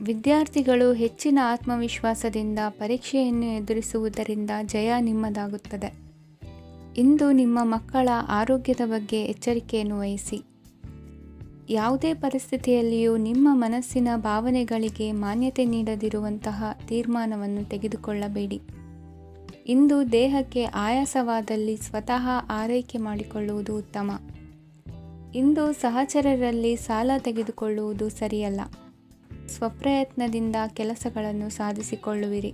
ವಿದ್ಯಾರ್ಥಿಗಳು ಹೆಚ್ಚಿನ ಆತ್ಮವಿಶ್ವಾಸದಿಂದ ಪರೀಕ್ಷೆಯನ್ನು ಎದುರಿಸುವುದರಿಂದ ಜಯ ನಿಮ್ಮದಾಗುತ್ತದೆ. ಇಂದು ನಿಮ್ಮ ಮಕ್ಕಳ ಆರೋಗ್ಯದ ಬಗ್ಗೆ ಎಚ್ಚರಿಕೆಯನ್ನು ವಹಿಸಿ. ಯಾವುದೇ ಪರಿಸ್ಥಿತಿಯಲ್ಲಿಯೂ ನಿಮ್ಮ ಮನಸ್ಸಿನ ಭಾವನೆಗಳಿಗೆ ಮಾನ್ಯತೆ ನೀಡದಿರುವಂತಹ ತೀರ್ಮಾನವನ್ನು ತೆಗೆದುಕೊಳ್ಳಬೇಡಿ. ಇಂದು ದೇಹಕ್ಕೆ ಆಯಾಸವಾದಲ್ಲಿ ಸ್ವತಃ ಆರೈಕೆ ಮಾಡಿಕೊಳ್ಳುವುದು ಉತ್ತಮ. ಇಂದು ಸಹಚರರಲ್ಲಿ ಸಾಲ ತೆಗೆದುಕೊಳ್ಳುವುದು ಸರಿಯಲ್ಲ. ಸ್ವಪ್ರಯತ್ನದಿಂದ ಕೆಲಸಗಳನ್ನು ಸಾಧಿಸಿಕೊಳ್ಳುವಿರಿ.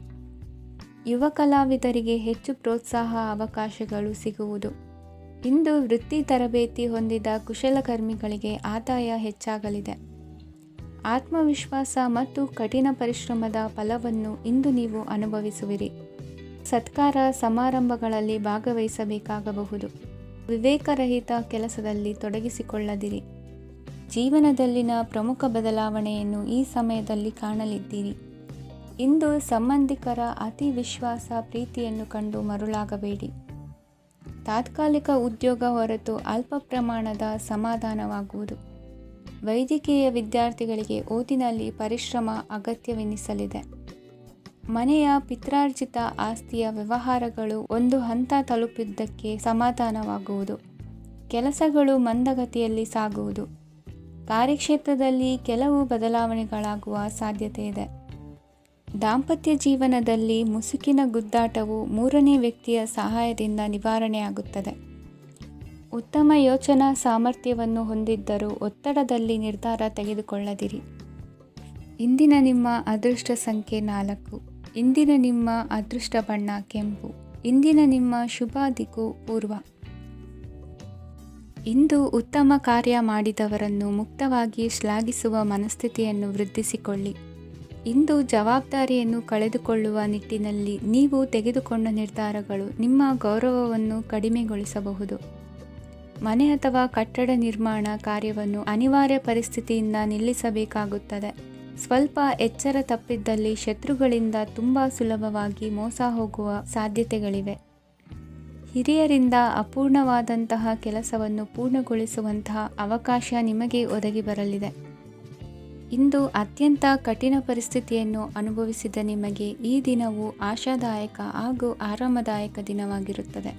ಯುವ ಕಲಾವಿದರಿಗೆ ಹೆಚ್ಚು ಪ್ರೋತ್ಸಾಹ ಅವಕಾಶಗಳು ಸಿಗುವುದು. ಇಂದು ವೃತ್ತಿ ತರಬೇತಿ ಹೊಂದಿದ ಕುಶಲಕರ್ಮಿಗಳಿಗೆ ಆದಾಯ ಹೆಚ್ಚಾಗಲಿದೆ. ಆತ್ಮವಿಶ್ವಾಸ ಮತ್ತು ಕಠಿಣ ಪರಿಶ್ರಮದ ಫಲವನ್ನು ಇಂದು ನೀವು ಅನುಭವಿಸುವಿರಿ. ಸತ್ಕಾರ ಸಮಾರಂಭಗಳಲ್ಲಿ ಭಾಗವಹಿಸಬೇಕಾಗಬಹುದು. ವಿವೇಕರಹಿತ ಕೆಲಸದಲ್ಲಿ ತೊಡಗಿಸಿಕೊಳ್ಳದಿರಿ. ಜೀವನದಲ್ಲಿನ ಪ್ರಮುಖ ಬದಲಾವಣೆಯನ್ನು ಈ ಸಮಯದಲ್ಲಿ ಕಾಣಲಿದ್ದೀರಿ. ಇಂದು ಸಂಬಂಧಿಕರ ಅತಿ ವಿಶ್ವಾಸ ಪ್ರೀತಿಯನ್ನು ಕಂಡು ಮರುಳಾಗಬೇಡಿ. ತಾತ್ಕಾಲಿಕ ಉದ್ಯೋಗ ಹೊರತು ಅಲ್ಪ ಪ್ರಮಾಣದ ಸಮಾಧಾನವಾಗುವುದು. ವೈದ್ಯಕೀಯ ವಿದ್ಯಾರ್ಥಿಗಳಿಗೆ ಓದಿನಲ್ಲಿ ಪರಿಶ್ರಮ ಅಗತ್ಯವೆನಿಸಲಿದೆ. ಮನೆಯ ಪಿತ್ರಾರ್ಜಿತ ಆಸ್ತಿಯ ವ್ಯವಹಾರಗಳು ಒಂದು ಹಂತ ತಲುಪಿದ್ದಕ್ಕೆ ಸಮಾಧಾನವಾಗುವುದು. ಕೆಲಸಗಳು ಮಂದಗತಿಯಲ್ಲಿ ಸಾಗುವುದು. ಕಾರ್ಯಕ್ಷೇತ್ರದಲ್ಲಿ ಕೆಲವು ಬದಲಾವಣೆಗಳಾಗುವ ಸಾಧ್ಯತೆ ಇದೆ. ದಾಂಪತ್ಯ ಜೀವನದಲ್ಲಿ ಮುಸುಕಿನ ಗುದ್ದಾಟವು ಮೂರನೇ ವ್ಯಕ್ತಿಯ ಸಹಾಯದಿಂದ ನಿವಾರಣೆಯಾಗುತ್ತದೆ. ಉತ್ತಮ ಯೋಚನಾ ಸಾಮರ್ಥ್ಯವನ್ನು ಹೊಂದಿದ್ದರೂ ಒತ್ತಡದಲ್ಲಿ ನಿರ್ಧಾರ ತೆಗೆದುಕೊಳ್ಳದಿರಿ. ಇಂದಿನ ನಿಮ್ಮ ಅದೃಷ್ಟ ಸಂಖ್ಯೆ 4. ಇಂದಿನ ನಿಮ್ಮ ಅದೃಷ್ಟ ಬಣ್ಣ ಕೆಂಪು. ಇಂದಿನ ನಿಮ್ಮ ಶುಭ ದಿಕ್ಕು ಪೂರ್ವ. ಇಂದು ಉತ್ತಮ ಕಾರ್ಯ ಮಾಡಿದವರನ್ನು ಮುಕ್ತವಾಗಿ ಶ್ಲಾಘಿಸುವ ಮನಸ್ಥಿತಿಯನ್ನು ವೃದ್ಧಿಸಿಕೊಳ್ಳಿ. ಇಂದು ಜವಾಬ್ದಾರಿಯನ್ನು ಕಳೆದುಕೊಳ್ಳುವ ನಿಟ್ಟಿನಲ್ಲಿ ನೀವು ತೆಗೆದುಕೊಂಡ ನಿರ್ಧಾರಗಳು ನಿಮ್ಮ ಗೌರವವನ್ನು ಕಡಿಮೆಗೊಳಿಸಬಹುದು. ಮನೆ ಅಥವಾ ಕಟ್ಟಡ ನಿರ್ಮಾಣ ಕಾರ್ಯವನ್ನು ಅನಿವಾರ್ಯ ಪರಿಸ್ಥಿತಿಯಿಂದ ನಿಲ್ಲಿಸಬೇಕಾಗುತ್ತದೆ. ಸ್ವಲ್ಪ ಎಚ್ಚರ ತಪ್ಪಿದ್ದಲ್ಲಿ ಶತ್ರುಗಳಿಂದ ತುಂಬ ಸುಲಭವಾಗಿ ಮೋಸ ಹೋಗುವ ಸಾಧ್ಯತೆಗಳಿವೆ. ಹಿರಿಯರಿಂದ ಅಪೂರ್ಣವಾದಂತಹ ಕೆಲಸವನ್ನು ಪೂರ್ಣಗೊಳಿಸುವಂತಹ ಅವಕಾಶ ನಿಮಗೆ ಒದಗಿ ಬರಲಿದೆ. ಇಂದು ಅತ್ಯಂತ ಕಠಿಣ ಪರಿಸ್ಥಿತಿಯನ್ನು ಅನುಭವಿಸಿದ ನಿಮಗೆ ಈ ದಿನವು ಆಶಾದಾಯಕ ಹಾಗೂ ಆರಾಮದಾಯಕ ದಿನವಾಗಿರುತ್ತದೆ.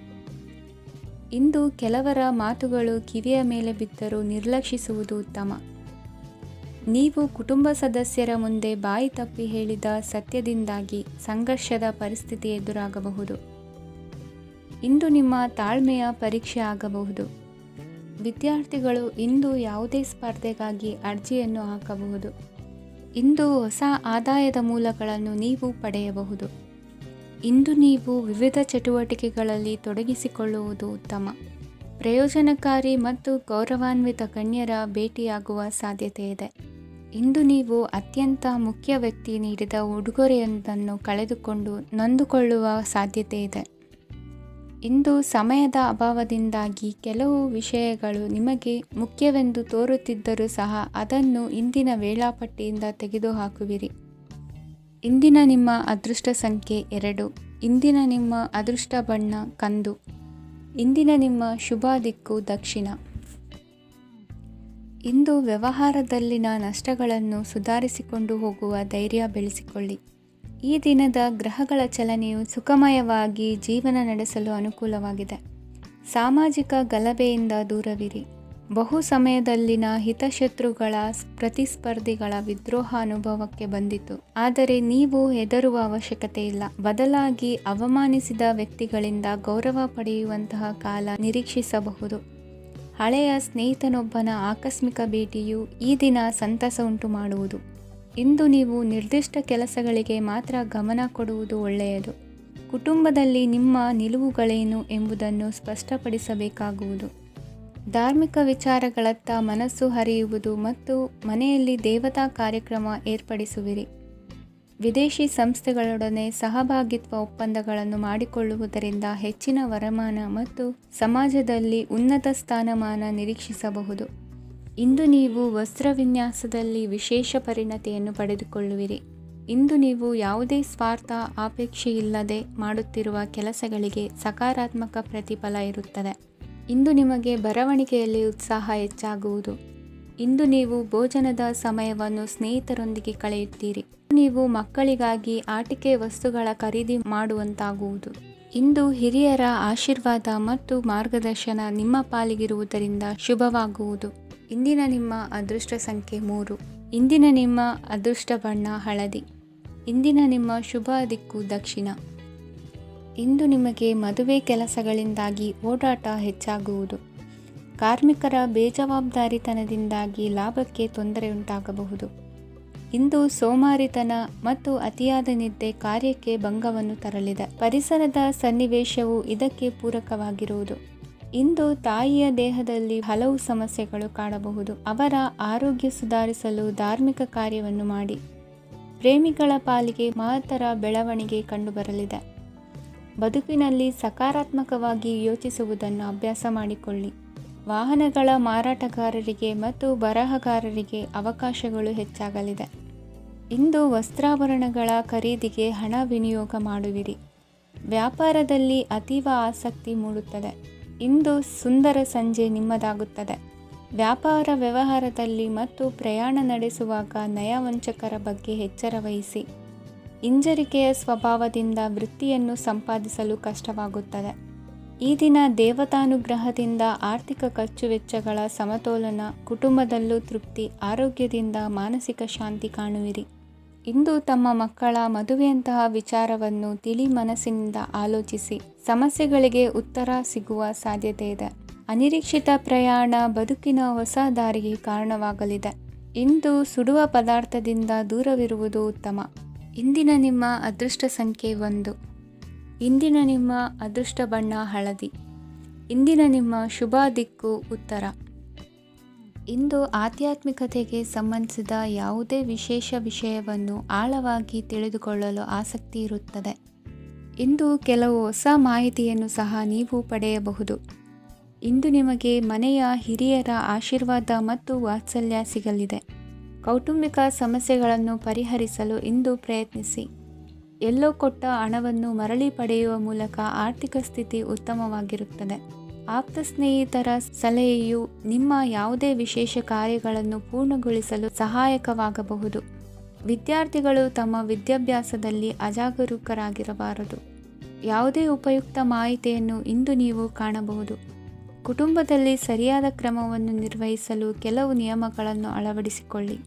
ಇಂದು ಕೆಲವರ ಮಾತುಗಳು ಕಿವಿಯ ಮೇಲೆ ಬಿದ್ದರೂ ನಿರ್ಲಕ್ಷಿಸುವುದು ಉತ್ತಮ. ನೀವು ಕುಟುಂಬ ಸದಸ್ಯರ ಮುಂದೆ ಬಾಯಿ ತಪ್ಪಿ ಹೇಳಿದ ಸತ್ಯದಿಂದಾಗಿ ಸಂಘರ್ಷದ ಪರಿಸ್ಥಿತಿ ಎದುರಾಗಬಹುದು. ಇಂದು ನಿಮ್ಮ ತಾಳ್ಮೆಯ ಪರೀಕ್ಷೆ ಆಗಬಹುದು. ವಿದ್ಯಾರ್ಥಿಗಳು ಇಂದು ಯಾವುದೇ ಸ್ಪರ್ಧೆಗಾಗಿ ಅರ್ಜಿಯನ್ನು ಹಾಕಬಹುದು. ಇಂದು ಹೊಸ ಆದಾಯದ ಮೂಲಗಳನ್ನು ನೀವು ಪಡೆಯಬಹುದು. ಇಂದು ನೀವು ವಿವಿಧ ಚಟುವಟಿಕೆಗಳಲ್ಲಿ ತೊಡಗಿಸಿಕೊಳ್ಳುವುದು ಉತ್ತಮ. ಪ್ರಯೋಜನಕಾರಿ ಮತ್ತು ಗೌರವಾನ್ವಿತ ಗಣ್ಯರ ಭೇಟಿಯಾಗುವ ಸಾಧ್ಯತೆ ಇದೆ. ಇಂದು ನೀವು ಅತ್ಯಂತ ಮುಖ್ಯ ವ್ಯಕ್ತಿ ನೀಡಿದ ಉಡುಗೊರೆಯೊಂದನ್ನು ಕಳೆದುಕೊಂಡು ನೊಂದುಕೊಳ್ಳುವ ಸಾಧ್ಯತೆ ಇದೆ. ಇಂದು ಸಮಯದ ಅಭಾವದಿಂದಾಗಿ ಕೆಲವು ವಿಷಯಗಳು ನಿಮಗೆ ಮುಖ್ಯವೆಂದು ತೋರುತ್ತಿದ್ದರೂ ಸಹ ಅದನ್ನು ಇಂದಿನ ವೇಳಾಪಟ್ಟಿಯಿಂದ ತೆಗೆದುಹಾಕುವಿರಿ. ಇಂದಿನ ನಿಮ್ಮ ಅದೃಷ್ಟ ಸಂಖ್ಯೆ 2. ಇಂದಿನ ನಿಮ್ಮ ಅದೃಷ್ಟ ಬಣ್ಣ ಕಂದು. ಇಂದಿನ ನಿಮ್ಮ ಶುಭ ದಿಕ್ಕು ದಕ್ಷಿಣ. ಇಂದು ವ್ಯವಹಾರದಲ್ಲಿನ ನಷ್ಟಗಳನ್ನು ಸುಧಾರಿಸಿಕೊಂಡು ಹೋಗುವ ಧೈರ್ಯ ಬೆಳೆಸಿಕೊಳ್ಳಿ. ಈ ದಿನದ ಗ್ರಹಗಳ ಚಲನೆಯು ಸುಖಮಯವಾಗಿ ಜೀವನ ನಡೆಸಲು ಅನುಕೂಲವಾಗಿದೆ. ಸಾಮಾಜಿಕ ಗಲಭೆಯಿಂದ ದೂರವಿರಿ. ಬಹು ಸಮಯದಲ್ಲಿನ ಹಿತಶತ್ರುಗಳ ಪ್ರತಿಸ್ಪರ್ಧಿಗಳ ವಿದ್ರೋಹ ಅನುಭವಕ್ಕೆ ಬಂದಿತು. ಆದರೆ ನೀವು ಹೆದರುವ ಅವಶ್ಯಕತೆ ಇಲ್ಲ. ಬದಲಾಗಿ ಅವಮಾನಿಸಿದ ವ್ಯಕ್ತಿಗಳಿಂದ ಗೌರವ ಪಡೆಯುವಂತಹ ಕಾಲ ನಿರೀಕ್ಷಿಸಬಹುದು. ಹಳೆಯ ಸ್ನೇಹಿತನೊಬ್ಬನ ಆಕಸ್ಮಿಕ ಭೇಟಿಯು ಈ ದಿನ ಸಂತಸ ಉಂಟು ಮಾಡುವುದು. ಇಂದು ನೀವು ನಿರ್ದಿಷ್ಟ ಕೆಲಸಗಳಿಗೆ ಮಾತ್ರ ಗಮನ ಕೊಡುವುದು ಒಳ್ಳೆಯದು. ಕುಟುಂಬದಲ್ಲಿ ನಿಮ್ಮ ನಿಲುವುಗಳೇನು ಎಂಬುದನ್ನು ಸ್ಪಷ್ಟಪಡಿಸಬೇಕಾಗುವುದು. ಧಾರ್ಮಿಕ ವಿಚಾರಗಳತ್ತ ಮನಸ್ಸು ಹರಿಯುವುದು ಮತ್ತು ಮನೆಯಲ್ಲಿ ದೇವತಾ ಕಾರ್ಯಕ್ರಮ ಏರ್ಪಡಿಸುವಿರಿ. ವಿದೇಶಿ ಸಂಸ್ಥೆಗಳೊಡನೆ ಸಹಭಾಗಿತ್ವ ಒಪ್ಪಂದಗಳನ್ನು ಮಾಡಿಕೊಳ್ಳುವುದರಿಂದ ಹೆಚ್ಚಿನ ವರಮಾನ ಮತ್ತು ಸಮಾಜದಲ್ಲಿ ಉನ್ನತ ಸ್ಥಾನಮಾನ ನಿರೀಕ್ಷಿಸಬಹುದು. ಇಂದು ನೀವು ವಸ್ತ್ರವಿನ್ಯಾಸದಲ್ಲಿ ವಿಶೇಷ ಪರಿಣತಿಯನ್ನು ಪಡೆದುಕೊಳ್ಳುವಿರಿ. ಇಂದು ನೀವು ಯಾವುದೇ ಸ್ವಾರ್ಥ ಅಪೇಕ್ಷೆಯಿಲ್ಲದೆ ಮಾಡುತ್ತಿರುವ ಕೆಲಸಗಳಿಗೆ ಸಕಾರಾತ್ಮಕ ಪ್ರತಿಫಲ ಇರುತ್ತದೆ. ಇಂದು ನಿಮಗೆ ಬರವಣಿಗೆಯಲ್ಲಿ ಉತ್ಸಾಹ ಹೆಚ್ಚಾಗುವುದು. ಇಂದು ನೀವು ಭೋಜನದ ಸಮಯವನ್ನು ಸ್ನೇಹಿತರೊಂದಿಗೆ ಕಳೆಯುತ್ತೀರಿ. ನೀವು ಮಕ್ಕಳಿಗಾಗಿ ಆಟಿಕೆ ವಸ್ತುಗಳ ಖರೀದಿ ಮಾಡುವಂತಾಗುವುದು. ಇಂದು ಹಿರಿಯರ ಆಶೀರ್ವಾದ ಮತ್ತು ಮಾರ್ಗದರ್ಶನ ನಿಮ್ಮ ಪಾಲಿಗಿರುವುದರಿಂದ ಶುಭವಾಗುವುದು. ಇಂದಿನ ನಿಮ್ಮ ಅದೃಷ್ಟ ಸಂಖ್ಯೆ 3. ಇಂದಿನ ನಿಮ್ಮ ಅದೃಷ್ಟ ಬಣ್ಣ ಹಳದಿ. ಇಂದಿನ ನಿಮ್ಮ ಶುಭ ದಿಕ್ಕು ದಕ್ಷಿಣ. ಇಂದು ನಿಮಗೆ ಮದುವೆ ಕೆಲಸಗಳಿಂದಾಗಿ ಓಡಾಟ ಹೆಚ್ಚಾಗುವುದು. ಕಾರ್ಮಿಕರ ಬೇಜವಾಬ್ದಾರಿತನದಿಂದಾಗಿ ಲಾಭಕ್ಕೆ ತೊಂದರೆಯುಂಟಾಗಬಹುದು. ಇಂದು ಸೋಮಾರಿತನ ಮತ್ತು ಅತಿಯಾದ ನಿದ್ದೆ ಕಾರ್ಯಕ್ಕೆ ಭಂಗವನ್ನು ತರಲಿದೆ. ಪರಿಸರದ ಸನ್ನಿವೇಶವು ಇದಕ್ಕೆ ಪೂರಕವಾಗಿರುವುದು. ಇಂದು ತಾಯಿಯ ದೇಹದಲ್ಲಿ ಹಲವು ಸಮಸ್ಯೆಗಳು ಕಾಡಬಹುದು. ಅವರ ಆರೋಗ್ಯ ಸುಧಾರಿಸಲು ಧಾರ್ಮಿಕ ಕಾರ್ಯವನ್ನು ಮಾಡಿ. ಪ್ರೇಮಿಗಳ ಪಾಲಿಗೆ ಮಹತ್ತರ ಬೆಳವಣಿಗೆ ಕಂಡುಬರಲಿದೆ. ಬದುಕಿನಲ್ಲಿ ಸಕಾರಾತ್ಮಕವಾಗಿ ಯೋಚಿಸುವುದನ್ನು ಅಭ್ಯಾಸ ಮಾಡಿಕೊಳ್ಳಿ. ವಾಹನಗಳ ಮಾರಾಟಗಾರರಿಗೆ ಮತ್ತು ಬರಹಗಾರರಿಗೆ ಅವಕಾಶಗಳು ಹೆಚ್ಚಾಗಲಿದೆ. ಇಂದು ವಸ್ತ್ರಾಭರಣಗಳ ಖರೀದಿಗೆ ಹಣ ವಿನಿಯೋಗ ಮಾಡುವಿರಿ. ವ್ಯಾಪಾರದಲ್ಲಿ ಅತೀವ ಆಸಕ್ತಿ ಮೂಡುತ್ತದೆ. ಇಂದು ಸುಂದರ ಸಂಜೆ ನಿಮ್ಮದಾಗುತ್ತದೆ. ವ್ಯಾಪಾರ ವ್ಯವಹಾರದಲ್ಲಿ ಮತ್ತು ಪ್ರಯಾಣ ನಡೆಸುವಾಗ ನಯವಂಚಕರ ಬಗ್ಗೆ ಎಚ್ಚರ ವಹಿಸಿ. ಹಿಂಜರಿಕೆಯ ಸ್ವಭಾವದಿಂದ ವೃತ್ತಿಯನ್ನು ಸಂಪಾದಿಸಲು ಕಷ್ಟವಾಗುತ್ತದೆ. ಈ ದಿನ ದೇವತಾನುಗ್ರಹದಿಂದ ಆರ್ಥಿಕ ಖರ್ಚು ವೆಚ್ಚಗಳ ಸಮತೋಲನ, ಕುಟುಂಬದಲ್ಲೂ ತೃಪ್ತಿ, ಆರೋಗ್ಯದಿಂದ ಮಾನಸಿಕ ಶಾಂತಿ ಕಾಣುವಿರಿ. ಇಂದು ತಮ್ಮ ಮಕ್ಕಳ ಮದುವೆಯಂತಹ ವಿಚಾರವನ್ನು ತಿಳಿ ಮನಸ್ಸಿನಿಂದ ಆಲೋಚಿಸಿ. ಸಮಸ್ಯೆಗಳಿಗೆ ಉತ್ತರ ಸಿಗುವ ಸಾಧ್ಯತೆ ಇದೆ. ಅನಿರೀಕ್ಷಿತ ಪ್ರಯಾಣ ಬದುಕಿನ ಹೊಸ ದಾರಿಗೆ ಕಾರಣವಾಗಲಿದೆ. ಇಂದು ಸುಡುವ ಪದಾರ್ಥದಿಂದ ದೂರವಿರುವುದು ಉತ್ತಮ. ಇಂದಿನ ನಿಮ್ಮ ಅದೃಷ್ಟ ಸಂಖ್ಯೆ 1. ಇಂದಿನ ನಿಮ್ಮ ಅದೃಷ್ಟ ಬಣ್ಣ ಹಳದಿ. ಇಂದಿನ ನಿಮ್ಮ ಶುಭ ದಿಕ್ಕು ಉತ್ತರ. ಇಂದು ಆಧ್ಯಾತ್ಮಿಕತೆಗೆ ಸಂಬಂಧಿಸಿದ ಯಾವುದೇ ವಿಶೇಷ ವಿಷಯವನ್ನು ಆಳವಾಗಿ ತಿಳಿದುಕೊಳ್ಳಲು ಆಸಕ್ತಿ ಇರುತ್ತದೆ. ಇಂದು ಕೆಲವು ಹೊಸ ಮಾಹಿತಿಯನ್ನು ಸಹ ನೀವು ಪಡೆಯಬಹುದು. ಇಂದು ನಿಮಗೆ ಮನೆಯ ಹಿರಿಯರ ಆಶೀರ್ವಾದ ಮತ್ತು ವಾತ್ಸಲ್ಯ ಸಿಗಲಿದೆ. ಕೌಟುಂಬಿಕ ಸಮಸ್ಯೆಗಳನ್ನು ಪರಿಹರಿಸಲು ಇಂದು ಪ್ರಯತ್ನಿಸಿ. ಎಲ್ಲೋ ಕೊಟ್ಟ ಹಣವನ್ನು ಮರಳಿ ಪಡೆಯುವ ಮೂಲಕ ಆರ್ಥಿಕ ಸ್ಥಿತಿ ಉತ್ತಮವಾಗಿರುತ್ತದೆ. ಆಪ್ತ ಸ್ನೇಹಿತರ ಸಲಹೆಯು ನಿಮ್ಮ ಯಾವುದೇ ವಿಶೇಷ ಕಾರ್ಯಗಳನ್ನು ಪೂರ್ಣಗೊಳಿಸಲು ಸಹಾಯಕವಾಗಬಹುದು. ವಿದ್ಯಾರ್ಥಿಗಳು ತಮ್ಮ ವಿದ್ಯಾಭ್ಯಾಸದಲ್ಲಿ ಅಜಾಗರೂಕರಾಗಿರಬಾರದು. ಯಾವುದೇ ಉಪಯುಕ್ತ ಮಾಹಿತಿಯನ್ನು ಇಂದು ನೀವು ಕಾಣಬಹುದು. ಕುಟುಂಬದಲ್ಲಿ ಸರಿಯಾದ ಕ್ರಮವನ್ನು ನಿರ್ವಹಿಸಲು ಕೆಲವು ನಿಯಮಗಳನ್ನು ಅಳವಡಿಸಿಕೊಳ್ಳಿ.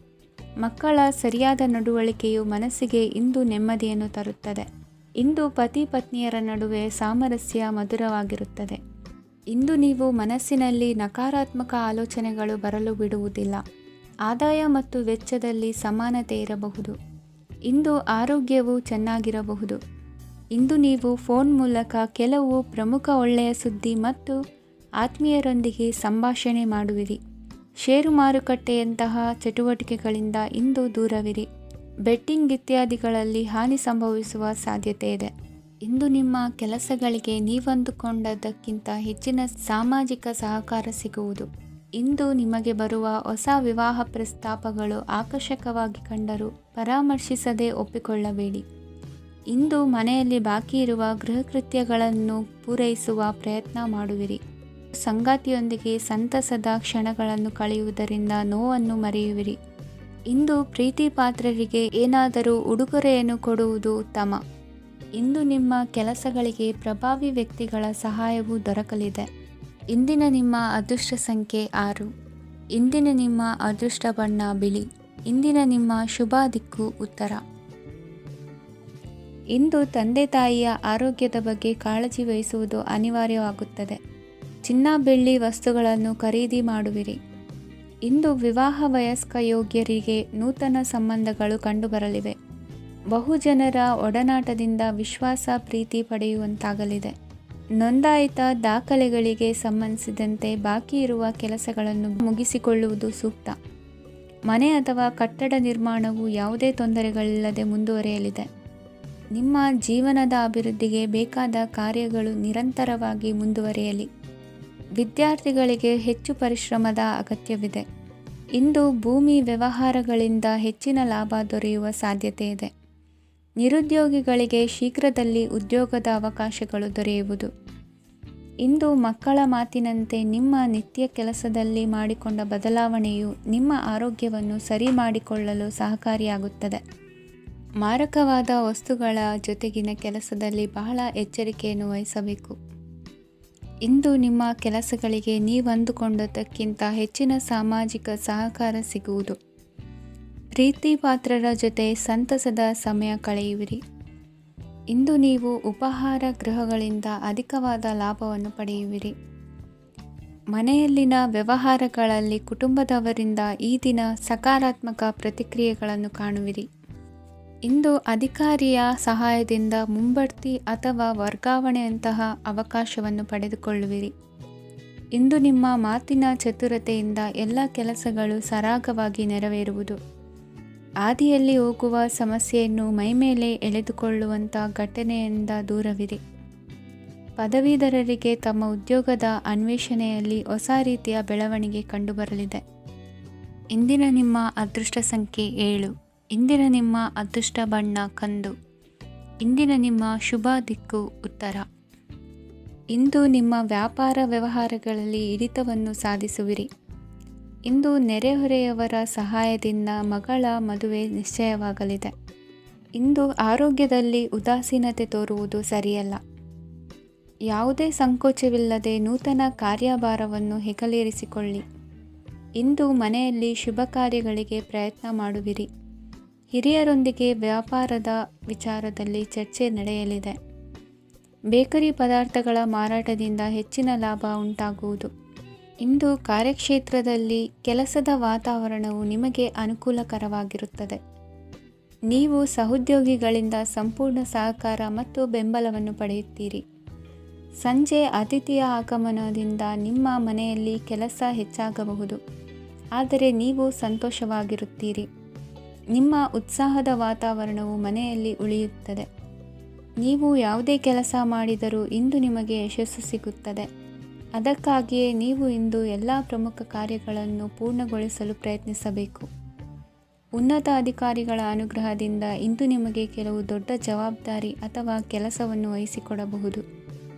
ಮಕ್ಕಳ ಸರಿಯಾದ ನಡವಳಿಕೆಯು ಮನಸ್ಸಿಗೆ ಇಂದು ನೆಮ್ಮದಿಯನ್ನು ತರುತ್ತದೆ. ಇಂದು ಪತಿ ಪತ್ನಿಯರ ನಡುವೆ ಸಾಮರಸ್ಯ ಮಧುರವಾಗಿರುತ್ತದೆ. ಇಂದು ನೀವು ಮನಸ್ಸಿನಲ್ಲಿ ನಕಾರಾತ್ಮಕ ಆಲೋಚನೆಗಳು ಬರಲು ಬಿಡುವುದಿಲ್ಲ. ಆದಾಯ ಮತ್ತು ವೆಚ್ಚದಲ್ಲಿ ಸಮಾನತೆ ಇರಬಹುದು. ಇಂದು ಆರೋಗ್ಯವು ಚೆನ್ನಾಗಿರಬಹುದು. ಇಂದು ನೀವು ಫೋನ್ ಮೂಲಕ ಕೆಲವು ಪ್ರಮುಖ ಒಳ್ಳೆಯ ಸುದ್ದಿ ಮತ್ತು ಆತ್ಮೀಯರೊಂದಿಗೆ ಸಂಭಾಷಣೆ ಮಾಡುವಿರಿ. ಷೇರು ಮಾರುಕಟ್ಟೆಯಂತಹ ಚಟುವಟಿಕೆಗಳಿಂದ ಇಂದು ದೂರವಿರಿ. ಬೆಟ್ಟಿಂಗ್ ಇತ್ಯಾದಿಗಳಲ್ಲಿ ಹಾನಿ ಸಂಭವಿಸುವ ಸಾಧ್ಯತೆ ಇದೆ. ಇಂದು ನಿಮ್ಮ ಕೆಲಸಗಳಿಗೆ ನೀವಂದುಕೊಂಡದ್ದಕ್ಕಿಂತ ಹೆಚ್ಚಿನ ಸಾಮಾಜಿಕ ಸಹಕಾರ ಸಿಗುವುದು. ಇಂದು ನಿಮಗೆ ಬರುವ ಹೊಸ ವಿವಾಹ ಪ್ರಸ್ತಾಪಗಳು ಆಕರ್ಷಕವಾಗಿ ಕಂಡರೂ ಪರಾಮರ್ಶಿಸದೆ ಒಪ್ಪಿಕೊಳ್ಳಬೇಡಿ. ಇಂದು ಮನೆಯಲ್ಲಿ ಬಾಕಿ ಇರುವ ಗೃಹಕೃತ್ಯಗಳನ್ನು ಪೂರೈಸುವ ಪ್ರಯತ್ನ ಮಾಡುವಿರಿ. ಸಂಗಾತಿಯೊಂದಿಗೆ ಸಂತಸದ ಕ್ಷಣಗಳನ್ನು ಕಳೆಯುವುದರಿಂದ ನೋವನ್ನು ಮರೆಯುವಿರಿ. ಇಂದು ಪ್ರೀತಿ ಪಾತ್ರರಿಗೆ ಏನಾದರೂ ಉಡುಗೊರೆಯನ್ನು ಕೊಡುವುದು ಉತ್ತಮ. ಇಂದು ನಿಮ್ಮ ಕೆಲಸಗಳಿಗೆ ಪ್ರಭಾವಿ ವ್ಯಕ್ತಿಗಳ ಸಹಾಯವು ದೊರಕಲಿದೆ. ಇಂದಿನ ನಿಮ್ಮ ಅದೃಷ್ಟ ಸಂಖ್ಯೆ 6. ಇಂದಿನ ನಿಮ್ಮ ಅದೃಷ್ಟ ಬಣ್ಣ ಬಿಳಿ. ಇಂದಿನ ನಿಮ್ಮ ಶುಭ ದಿಕ್ಕು ಉತ್ತರ. ಇಂದು ತಂದೆ ತಾಯಿಯ ಆರೋಗ್ಯದ ಬಗ್ಗೆ ಕಾಳಜಿ ವಹಿಸುವುದು ಅನಿವಾರ್ಯವಾಗುತ್ತದೆ. ಚಿನ್ನ ಬೆಳ್ಳಿ ವಸ್ತುಗಳನ್ನು ಖರೀದಿ ಮಾಡುವಿರಿ. ಇಂದು ವಿವಾಹ ವಯಸ್ಕ ಯೋಗ್ಯರಿಗೆ ನೂತನ ಸಂಬಂಧಗಳು ಕಂಡುಬರಲಿವೆ. ಬಹುಜನರ ಒಡನಾಟದಿಂದ ವಿಶ್ವಾಸ ಪ್ರೀತಿ ಪಡೆಯುವಂತಾಗಲಿದೆ. ನೋಂದಾಯಿತ ದಾಖಲೆಗಳಿಗೆ ಸಂಬಂಧಿಸಿದಂತೆ ಬಾಕಿ ಇರುವ ಕೆಲಸಗಳನ್ನು ಮುಗಿಸಿಕೊಳ್ಳುವುದು ಸೂಕ್ತ. ಮನೆ ಅಥವಾ ಕಟ್ಟಡ ನಿರ್ಮಾಣವು ಯಾವುದೇ ತೊಂದರೆಗಳಿಲ್ಲದೆ ಮುಂದುವರಿಯಲಿದೆ. ನಿಮ್ಮ ಜೀವನದ ಅಭಿವೃದ್ಧಿಗೆ ಬೇಕಾದ ಕಾರ್ಯಗಳು ನಿರಂತರವಾಗಿ ಮುಂದುವರಿಯಲಿ. ವಿದ್ಯಾರ್ಥಿಗಳಿಗೆ ಹೆಚ್ಚು ಪರಿಶ್ರಮದ ಅಗತ್ಯವಿದೆ. ಇಂದು ಭೂಮಿ ವ್ಯವಹಾರಗಳಿಂದ ಹೆಚ್ಚಿನ ಲಾಭ ದೊರೆಯುವ ಸಾಧ್ಯತೆ ಇದೆ. ನಿರುದ್ಯೋಗಿಗಳಿಗೆ ಶೀಘ್ರದಲ್ಲಿ ಉದ್ಯೋಗದ ಅವಕಾಶಗಳು ದೊರೆಯುವುದು. ಇಂದು ಮಕ್ಕಳ ಮಾತಿನಂತೆ ನಿಮ್ಮ ನಿತ್ಯ ಕೆಲಸದಲ್ಲಿ ಮಾಡಿಕೊಂಡ ಬದಲಾವಣೆಯು ನಿಮ್ಮ ಆರೋಗ್ಯವನ್ನು ಸರಿ ಮಾಡಿಕೊಳ್ಳಲು ಸಹಕಾರಿಯಾಗುತ್ತದೆ. ಮಾರಕವಾದ ವಸ್ತುಗಳ ಜೊತೆಗಿನ ಕೆಲಸದಲ್ಲಿ ಬಹಳ ಎಚ್ಚರಿಕೆಯನ್ನು ವಹಿಸಬೇಕು. ಇಂದು ನಿಮ್ಮ ಕೆಲಸಗಳಿಗೆ ನೀವಂದುಕೊಂಡದ್ದಕ್ಕಿಂತ ಹೆಚ್ಚಿನ ಸಾಮಾಜಿಕ ಸಹಕಾರ ಸಿಗುವುದು. ಪ್ರೀತಿ ಪಾತ್ರರ ಜೊತೆ ಸಂತಸದ ಸಮಯ ಕಳೆಯುವಿರಿ. ಇಂದು ನೀವು ಉಪಹಾರ ಗೃಹಗಳಿಂದ ಅಧಿಕವಾದ ಲಾಭವನ್ನು ಪಡೆಯುವಿರಿ. ಮನೆಯಲ್ಲಿನ ವ್ಯವಹಾರಗಳಲ್ಲಿ ಕುಟುಂಬದವರಿಂದ ಈ ದಿನ ಸಕಾರಾತ್ಮಕ ಪ್ರತಿಕ್ರಿಯೆಗಳನ್ನು ಕಾಣುವಿರಿ. ಇಂದು ಅಧಿಕಾರಿಯ ಸಹಾಯದಿಂದ ಮುಂಬಡ್ತಿ ಅಥವಾ ವರ್ಗಾವಣೆಯಂತಹ ಅವಕಾಶವನ್ನು ಪಡೆದುಕೊಳ್ಳುವಿರಿ. ಇಂದು ನಿಮ್ಮ ಮಾತಿನ ಚತುರತೆಯಿಂದ ಎಲ್ಲ ಕೆಲಸಗಳು ಸರಾಗವಾಗಿ ನೆರವೇರುವುದು. ಹಾದಿಯಲ್ಲಿ ಹೋಗುವ ಸಮಸ್ಯೆಯನ್ನು ಮೈಮೇಲೆ ಎಳೆದುಕೊಳ್ಳುವಂಥ ಘಟನೆಯಿಂದ ದೂರವಿರಿ. ಪದವೀಧರರಿಗೆ ತಮ್ಮ ಉದ್ಯೋಗದ ಅನ್ವೇಷಣೆಯಲ್ಲಿ ಹೊಸ ರೀತಿಯ ಬೆಳವಣಿಗೆ ಕಂಡುಬರಲಿದೆ. ಇಂದಿನ ನಿಮ್ಮ ಅದೃಷ್ಟ ಸಂಖ್ಯೆ 7. ಇಂದಿನ ನಿಮ್ಮ ಅದೃಷ್ಟ ಬಣ್ಣ ಕಂದು. ಇಂದಿನ ನಿಮ್ಮ ಶುಭ ದಿಕ್ಕು ಉತ್ತರ. ಇಂದು ನಿಮ್ಮ ವ್ಯಾಪಾರ ವ್ಯವಹಾರಗಳಲ್ಲಿ ಹಿಡಿತವನ್ನು ಸಾಧಿಸುವಿರಿ. ಇಂದು ನೆರೆಹೊರೆಯವರ ಸಹಾಯದಿಂದ ಮಗಳ ಮದುವೆ ನಿಶ್ಚಯವಾಗಲಿದೆ. ಇಂದು ಆರೋಗ್ಯದಲ್ಲಿ ಉದಾಸೀನತೆ ತೋರುವುದು ಸರಿಯಲ್ಲ. ಯಾವುದೇ ಸಂಕೋಚವಿಲ್ಲದೆ ನೂತನ ಕಾರ್ಯಭಾರವನ್ನು ಹೆಗಲೇರಿಸಿಕೊಳ್ಳಿ. ಇಂದು ಮನೆಯಲ್ಲಿ ಶುಭ ಕಾರ್ಯಗಳಿಗೆ ಪ್ರಯತ್ನ ಮಾಡುವಿರಿ. ಹಿರಿಯರೊಂದಿಗೆ ವ್ಯಾಪಾರದ ವಿಚಾರದಲ್ಲಿ ಚರ್ಚೆ ನಡೆಯಲಿದೆ. ಬೇಕರಿ ಪದಾರ್ಥಗಳ ಮಾರಾಟದಿಂದ ಹೆಚ್ಚಿನ ಲಾಭ ಉಂಟಾಗುವುದು. ಇಂದು ಕಾರ್ಯಕ್ಷೇತ್ರದಲ್ಲಿ ಕೆಲಸದ ವಾತಾವರಣವು ನಿಮಗೆ ಅನುಕೂಲಕರವಾಗಿರುತ್ತದೆ. ನೀವು ಸಹೋದ್ಯೋಗಿಗಳಿಂದ ಸಂಪೂರ್ಣ ಸಹಕಾರ ಮತ್ತು ಬೆಂಬಲವನ್ನು ಪಡೆಯುತ್ತೀರಿ. ಸಂಜೆ ಅತಿಥಿಯ ಆಗಮನದಿಂದ ನಿಮ್ಮ ಮನೆಯಲ್ಲಿ ಕೆಲಸ ಹೆಚ್ಚಾಗಬಹುದು, ಆದರೆ ನೀವು ಸಂತೋಷವಾಗಿರುತ್ತೀರಿ. ನಿಮ್ಮ ಉತ್ಸಾಹದ ವಾತಾವರಣವು ಮನೆಯಲ್ಲಿ ಉಳಿಯುತ್ತದೆ. ನೀವು ಯಾವುದೇ ಕೆಲಸ ಮಾಡಿದರೂ ಇಂದು ನಿಮಗೆ ಯಶಸ್ಸು ಸಿಗುತ್ತದೆ. ಅದಕ್ಕಾಗಿಯೇ ನೀವು ಇಂದು ಎಲ್ಲ ಪ್ರಮುಖ ಕಾರ್ಯಗಳನ್ನು ಪೂರ್ಣಗೊಳಿಸಲು ಪ್ರಯತ್ನಿಸಬೇಕು. ಉನ್ನತ ಅಧಿಕಾರಿಗಳ ಅನುಗ್ರಹದಿಂದ ಇಂದು ನಿಮಗೆ ಕೆಲವು ದೊಡ್ಡ ಜವಾಬ್ದಾರಿ ಅಥವಾ ಕೆಲಸವನ್ನು ವಹಿಸಿಕೊಡಬಹುದು.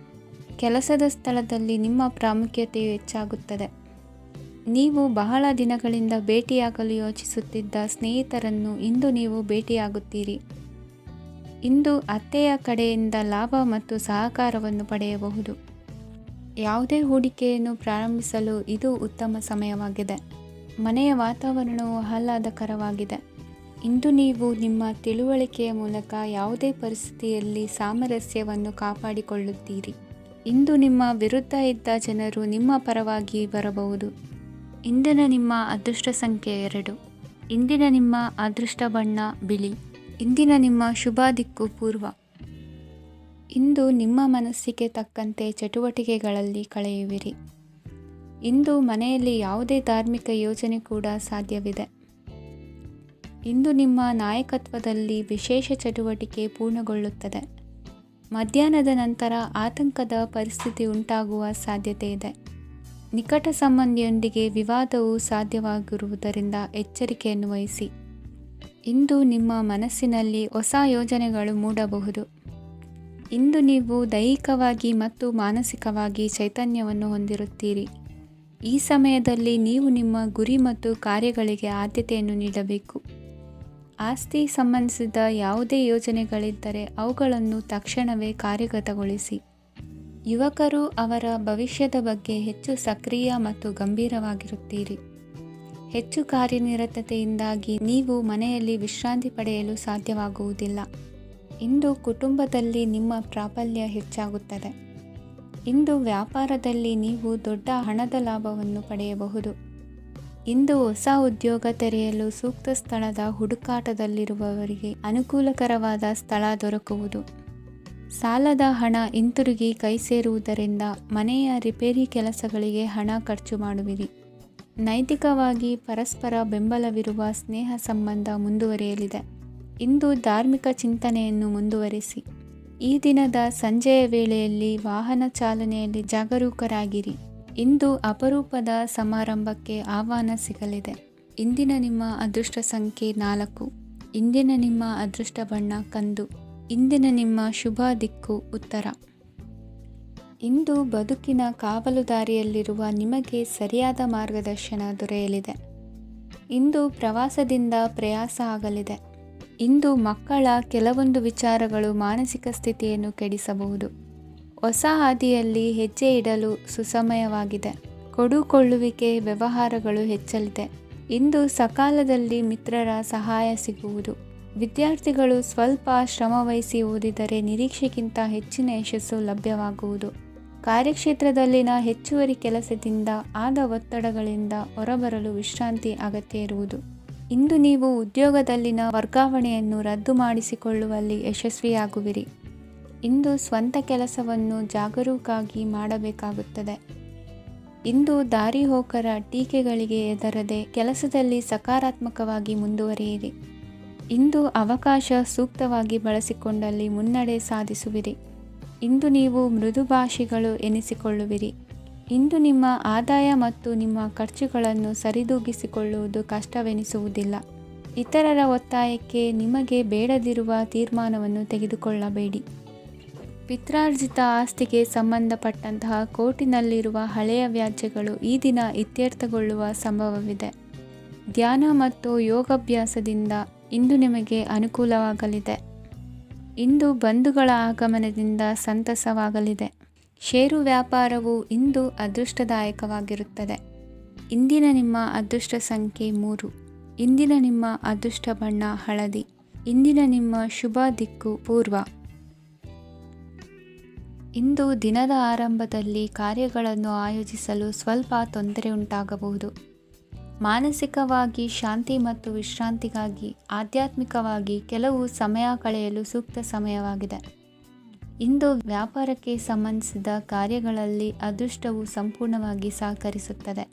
ಕೆಲಸದ ಸ್ಥಳದಲ್ಲಿ ನಿಮ್ಮ ಪ್ರಾಮುಖ್ಯತೆಯು ಹೆಚ್ಚಾಗುತ್ತದೆ. ನೀವು ಬಹಳ ದಿನಗಳಿಂದ ಭೇಟಿಯಾಗಲು ಯೋಚಿಸುತ್ತಿದ್ದ ಸ್ನೇಹಿತರನ್ನು ಇಂದು ನೀವು ಭೇಟಿಯಾಗುತ್ತೀರಿ. ಇಂದು ಅತ್ತೆಯ ಕಡೆಯಿಂದ ಲಾಭ ಮತ್ತು ಸಹಕಾರವನ್ನು ಪಡೆಯಬಹುದು. ಯಾವುದೇ ಹೂಡಿಕೆಯನ್ನು ಪ್ರಾರಂಭಿಸಲು ಇದು ಉತ್ತಮ ಸಮಯವಾಗಿದೆ. ಮನೆಯ ವಾತಾವರಣವು ಆಹ್ಲಾದಕರವಾಗಿದೆ. ಇಂದು ನೀವು ನಿಮ್ಮ ತಿಳುವಳಿಕೆಯ ಮೂಲಕ ಯಾವುದೇ ಪರಿಸ್ಥಿತಿಯಲ್ಲಿ ಸಾಮರಸ್ಯವನ್ನು ಕಾಪಾಡಿಕೊಳ್ಳುತ್ತೀರಿ. ಇಂದು ನಿಮ್ಮ ವಿರುದ್ಧ ಇದ್ದ ಜನರು ನಿಮ್ಮ ಪರವಾಗಿ ಬರಬಹುದು. ಇಂದಿನ ನಿಮ್ಮ ಅದೃಷ್ಟ ಸಂಖ್ಯೆ 2. ಇಂದಿನ ನಿಮ್ಮ ಅದೃಷ್ಟ ಬಣ್ಣ ಬಿಳಿ. ಇಂದಿನ ನಿಮ್ಮ ಶುಭ ದಿಕ್ಕು ಪೂರ್ವ. ಇಂದು ನಿಮ್ಮ ಮನಸ್ಸಿಗೆ ತಕ್ಕಂತೆ ಚಟುವಟಿಕೆಗಳಲ್ಲಿ ಕಳೆಯುವಿರಿ. ಇಂದು ಮನೆಯಲ್ಲಿ ಯಾವುದೇ ಧಾರ್ಮಿಕ ಯೋಜನೆ ಕೂಡ ಸಾಧ್ಯವಿದೆ. ಇಂದು ನಿಮ್ಮ ನಾಯಕತ್ವದಲ್ಲಿ ವಿಶೇಷ ಚಟುವಟಿಕೆ ಪೂರ್ಣಗೊಳ್ಳುತ್ತದೆ. ಮಧ್ಯಾಹ್ನದ ನಂತರ ಆತಂಕದ ಪರಿಸ್ಥಿತಿ ಉಂಟಾಗುವ ಸಾಧ್ಯತೆ ಇದೆ. ನಿಕಟ ಸಂಬಂಧಿಯೊಂದಿಗೆ ವಿವಾದವು ಸಾಧ್ಯವಾಗಿರುವುದರಿಂದ ಎಚ್ಚರಿಕೆಯನ್ನು ವಹಿಸಿ. ಇಂದು ನಿಮ್ಮ ಮನಸ್ಸಿನಲ್ಲಿ ಹೊಸ ಯೋಜನೆಗಳು ಮೂಡಬಹುದು. ಇಂದು ನೀವು ದೈಹಿಕವಾಗಿ ಮತ್ತು ಮಾನಸಿಕವಾಗಿ ಚೈತನ್ಯವನ್ನು ಹೊಂದಿರುತ್ತೀರಿ. ಈ ಸಮಯದಲ್ಲಿ ನೀವು ನಿಮ್ಮ ಗುರಿ ಮತ್ತು ಕಾರ್ಯಗಳಿಗೆ ಆದ್ಯತೆಯನ್ನು ನೀಡಬೇಕು. ಆಸ್ತಿ ಸಂಬಂಧಿಸಿದ ಯಾವುದೇ ಯೋಜನೆಗಳಿದ್ದರೆ ಅವುಗಳನ್ನು ತಕ್ಷಣವೇ ಕಾರ್ಯಗತಗೊಳಿಸಿ. ಯುವಕರು ಅವರ ಭವಿಷ್ಯದ ಬಗ್ಗೆ ಹೆಚ್ಚು ಸಕ್ರಿಯ ಮತ್ತು ಗಂಭೀರವಾಗಿರುತ್ತೀರಿ. ಹೆಚ್ಚು ಕಾರ್ಯನಿರತತೆಯಿಂದಾಗಿ ನೀವು ಮನೆಯಲ್ಲಿ ವಿಶ್ರಾಂತಿ ಪಡೆಯಲು ಸಾಧ್ಯವಾಗುವುದಿಲ್ಲ. ಇಂದು ಕುಟುಂಬದಲ್ಲಿ ನಿಮ್ಮ ಪ್ರಾಬಲ್ಯ ಹೆಚ್ಚಾಗುತ್ತದೆ. ಇಂದು ವ್ಯಾಪಾರದಲ್ಲಿ ನೀವು ದೊಡ್ಡ ಹಣದ ಲಾಭವನ್ನು ಪಡೆಯಬಹುದು. ಇಂದು ಹೊಸ ಉದ್ಯೋಗ ತೆರೆಯಲು ಸೂಕ್ತ ಸ್ಥಳದ ಹುಡುಕಾಟದಲ್ಲಿರುವವರಿಗೆ ಅನುಕೂಲಕರವಾದ ಸ್ಥಳ ದೊರಕುವುದು. ಸಾಲದ ಹಣ ಹಿಂತಿರುಗಿ ಕೈ ಸೇರುವುದರಿಂದ ಮನೆಯ ರಿಪೇರಿ ಕೆಲಸಗಳಿಗೆ ಹಣ ಖರ್ಚು ಮಾಡುವಿರಿ. ನೈತಿಕವಾಗಿ ಪರಸ್ಪರ ಬೆಂಬಲವಿರುವ ಸ್ನೇಹ ಸಂಬಂಧ ಮುಂದುವರಿಯಲಿದೆ. ಇಂದು ಧಾರ್ಮಿಕ ಚಿಂತನೆಯನ್ನು ಮುಂದುವರಿಸಿ. ಈ ದಿನದ ಸಂಜೆಯ ವೇಳೆಯಲ್ಲಿ ವಾಹನ ಚಾಲನೆಯಲ್ಲಿ ಜಾಗರೂಕರಾಗಿರಿ. ಇಂದು ಅಪರೂಪದ ಸಮಾರಂಭಕ್ಕೆ ಆಹ್ವಾನ ಸಿಗಲಿದೆ. ಇಂದಿನ ನಿಮ್ಮ ಅದೃಷ್ಟ ಸಂಖ್ಯೆ 4. ಇಂದಿನ ನಿಮ್ಮ ಅದೃಷ್ಟ ಬಣ್ಣ ಕಂದು. ಇಂದಿನ ನಿಮ್ಮ ಶುಭ ದಿಕ್ಕು ಉತ್ತರ. ಇಂದು ಬದುಕಿನ ಕಾವಲುದಾರಿಯಲ್ಲಿರುವ ನಿಮಗೆ ಸರಿಯಾದ ಮಾರ್ಗದರ್ಶನ ದೊರೆಯಲಿದೆ. ಇಂದು ಪ್ರವಾಸದಿಂದ ಪ್ರಯಾಸ ಆಗಲಿದೆ. ಇಂದು ಮಕ್ಕಳ ಕೆಲವೊಂದು ವಿಚಾರಗಳು ಮಾನಸಿಕ ಸ್ಥಿತಿಯನ್ನು ಕೆಡಿಸಬಹುದು. ಹೊಸ ಹಾದಿಯಲ್ಲಿ ಹೆಜ್ಜೆ ಇಡಲು ಸುಸಮಯವಾಗಿದೆ. ಕೊಡುಕೊಳ್ಳುವಿಕೆ ವ್ಯವಹಾರಗಳು ಹೆಚ್ಚಲಿದೆ. ಇಂದು ಸಕಾಲದಲ್ಲಿ ಮಿತ್ರರ ಸಹಾಯ ಸಿಗುವುದು. ವಿದ್ಯಾರ್ಥಿಗಳು ಸ್ವಲ್ಪ ಶ್ರಮವಹಿಸಿ ಓದಿದರೆ ನಿರೀಕ್ಷೆಗಿಂತ ಹೆಚ್ಚಿನ ಯಶಸ್ಸು ಲಭ್ಯವಾಗುವುದು. ಕಾರ್ಯಕ್ಷೇತ್ರದಲ್ಲಿನ ಹೆಚ್ಚುವರಿ ಕೆಲಸದಿಂದ ಆದ ಒತ್ತಡಗಳಿಂದ ಹೊರಬರಲು ವಿಶ್ರಾಂತಿ ಅಗತ್ಯ ಇರುವುದು. ಇಂದು ನೀವು ಉದ್ಯೋಗದಲ್ಲಿನ ವರ್ಗಾವಣೆಯನ್ನು ರದ್ದು ಮಾಡಿಸಿಕೊಳ್ಳುವಲ್ಲಿ ಯಶಸ್ವಿಯಾಗುವಿರಿ. ಇಂದು ಸ್ವಂತ ಕೆಲಸವನ್ನು ಜಾಗರೂಕವಾಗಿ ಮಾಡಬೇಕಾಗುತ್ತದೆ. ಇಂದು ದಾರಿಹೋಕರ ಟೀಕೆಗಳಿಗೆ ಹೆದರದೆ ಕೆಲಸದಲ್ಲಿ ಸಕಾರಾತ್ಮಕವಾಗಿ ಮುಂದುವರಿಯಿರಿ. ಇಂದು ಅವಕಾಶ ಸೂಕ್ತವಾಗಿ ಬಳಸಿಕೊಂಡಲ್ಲಿ ಮುನ್ನಡೆ ಸಾಧಿಸುವಿರಿ. ಇಂದು ನೀವು ಮೃದುಭಾಷಿಗಳು ಎನಿಸಿಕೊಳ್ಳುವಿರಿ. ಇಂದು ನಿಮ್ಮ ಆದಾಯ ಮತ್ತು ನಿಮ್ಮ ಖರ್ಚುಗಳನ್ನು ಸರಿದೂಗಿಸಿಕೊಳ್ಳುವುದು ಕಷ್ಟವೆನಿಸುವುದಿಲ್ಲ. ಇತರರ ಒತ್ತಾಯಕ್ಕೆ ನಿಮಗೆ ಬೇಡದಿರುವ ತೀರ್ಮಾನವನ್ನು ತೆಗೆದುಕೊಳ್ಳಬೇಡಿ. ಪಿತ್ರಾರ್ಜಿತ ಆಸ್ತಿಗೆ ಸಂಬಂಧಪಟ್ಟಂತಹ ಕೋರ್ಟಿನಲ್ಲಿರುವ ಹಳೆಯ ವ್ಯಾಜ್ಯಗಳು ಈ ದಿನ ಇತ್ಯರ್ಥಗೊಳ್ಳುವ ಸಂಭವವಿದೆ. ಧ್ಯಾನ ಮತ್ತು ಯೋಗಾಭ್ಯಾಸದಿಂದ ಇಂದು ನಿಮಗೆ ಅನುಕೂಲವಾಗಲಿದೆ. ಇಂದು ಬಂಧುಗಳ ಆಗಮನದಿಂದ ಸಂತಸವಾಗಲಿದೆ. ಷೇರು ವ್ಯಾಪಾರವು ಇಂದು ಅದೃಷ್ಟದಾಯಕವಾಗಿರುತ್ತದೆ. ಇಂದಿನ ನಿಮ್ಮ ಅದೃಷ್ಟ ಸಂಖ್ಯೆ 3. ಇಂದಿನ ನಿಮ್ಮ ಅದೃಷ್ಟ ಬಣ್ಣ ಹಳದಿ. ಇಂದಿನ ನಿಮ್ಮ ಶುಭ ದಿಕ್ಕು ಪೂರ್ವ. ಇಂದು ದಿನದ ಆರಂಭದಲ್ಲಿ ಕಾರ್ಯಗಳನ್ನು ಆಯೋಜಿಸಲು ಸ್ವಲ್ಪ ತೊಂದರೆ ಉಂಟಾಗಬಹುದು. ಮಾನಸಿಕವಾಗಿ ಶಾಂತಿ ಮತ್ತು ವಿಶ್ರಾಂತಿಗಾಗಿ ಆಧ್ಯಾತ್ಮಿಕವಾಗಿ ಕೆಲವು ಸಮಯ ಕಳೆಯಲು ಸೂಕ್ತ ಸಮಯವಾಗಿದೆ. ಇಂದು ವ್ಯಾಪಾರಕ್ಕೆ ಸಂಬಂಧಿಸಿದ ಕಾರ್ಯಗಳಲ್ಲಿ ಅದೃಷ್ಟವು ಸಂಪೂರ್ಣವಾಗಿ ಸಹಕರಿಸುತ್ತದೆ.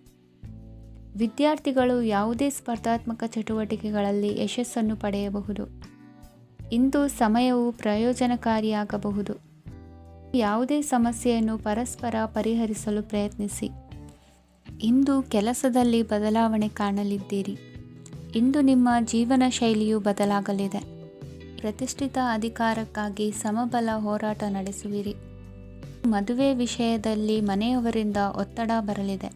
ವಿದ್ಯಾರ್ಥಿಗಳು ಯಾವುದೇ ಸ್ಪರ್ಧಾತ್ಮಕ ಚಟುವಟಿಕೆಗಳಲ್ಲಿ ಯಶಸ್ಸನ್ನು ಪಡೆಯಬಹುದು. ಇಂದು ಸಮಯವು ಪ್ರಯೋಜನಕಾರಿಯಾಗಬಹುದು. ಯಾವುದೇ ಸಮಸ್ಯೆಯನ್ನು ಪರಸ್ಪರ ಪರಿಹರಿಸಲು ಪ್ರಯತ್ನಿಸಿ. ಇಂದು ಕೆಲಸದಲ್ಲಿ ಬದಲಾವಣೆ ಕಾಣಲಿದ್ದೀರಿ. ಇಂದು ನಿಮ್ಮ ಜೀವನ ಶೈಲಿಯು ಬದಲಾಗಲಿದೆ. ಪ್ರತಿಷ್ಠಿತ ಅಧಿಕಾರಕ್ಕಾಗಿ ಸಮಬಲ ಹೋರಾಟ ನಡೆಸುವಿರಿ. ಮದುವೆ ವಿಷಯದಲ್ಲಿ ಮನೆಯವರಿಂದ ಒತ್ತಡ ಬರಲಿದೆ.